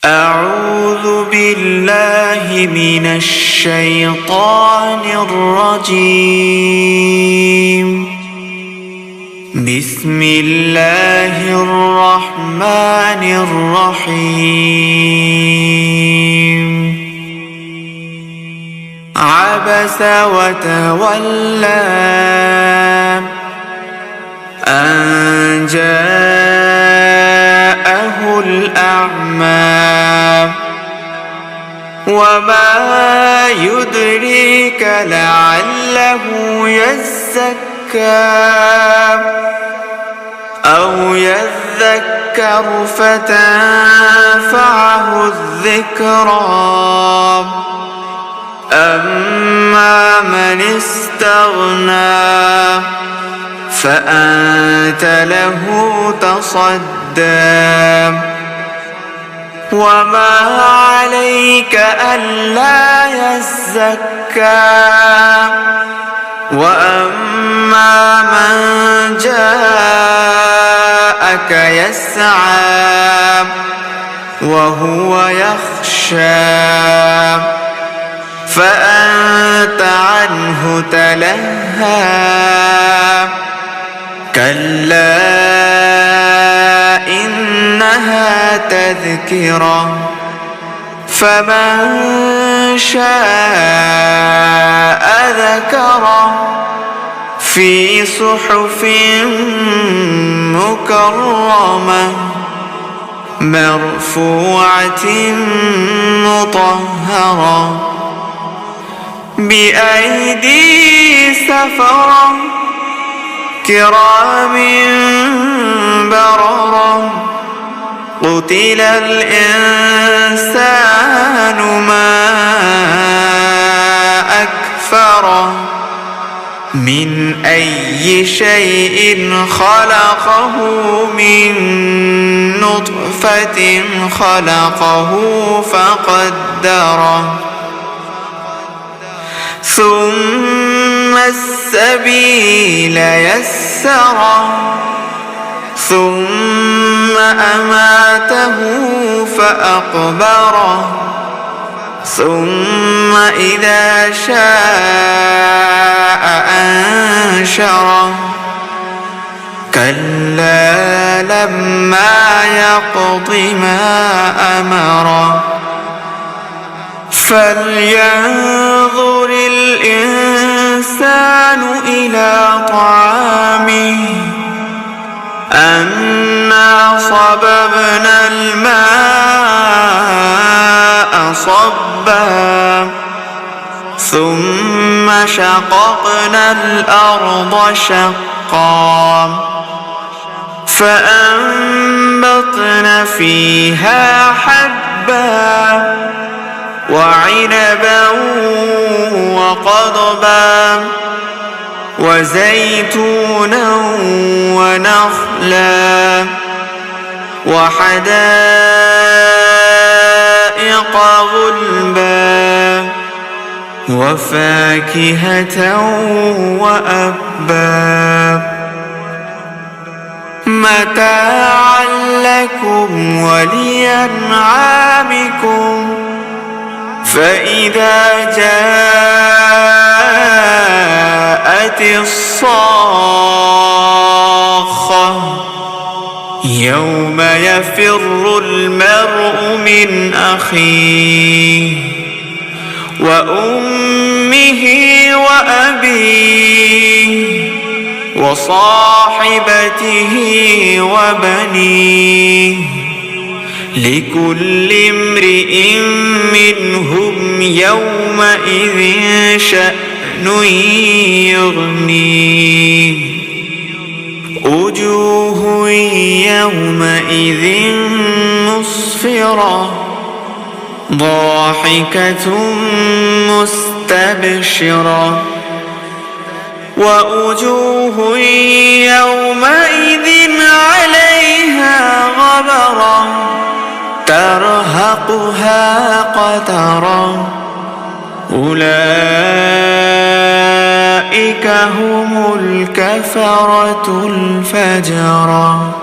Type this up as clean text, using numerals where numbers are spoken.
أعوذ بالله من الشيطان الرجيم. بسم الله الرحمن الرحيم. عبس وتولى أن جاءه الأعمى وما يدريك لعله يزكى أو يذكر فتنفعه الذكرى. أما من استغنى فأنت له تصدى وما عليك ألا يزكى. وأما من جاءك يسعى وهو يخشى فأنت عنه تلهى. كلا إنها تذكرة فمن شاء ذكره في صحف مكرمة مرفوعة مطهرة بأيدي سفرة كرام بررة. قتل الإنسان ما أكفره من أي شيء خلقه من نطفة خلقه فقدره ثم السبيل يسره ثم أماته فأقبره ثم إذا شاء أنشره. كلا لما يقض ما أمره فلينظر الإنسان إلى طعامه أنا صببنا الماء صبا ثم شققنا الأرض شقا فأنبطنا فيها حبا وعنبا وقضبا وزيتونا ونخلا وحدائق غلبا وفاكهة وأبا متاعا لكم ولأنعامكم. فإذا جاءت الصاخة يوم يفر المرء من أخيه وأمه وأبيه وصاحبته وبنيه لكل امرئ منهم يومئذ شأن يغنيه. وجوه يومئذ مسفرة ضاحكة مستبشرة ووجوه يومئذ عليها غبرة ترهقها قترة. أولئك هم الكفرة الفجرة.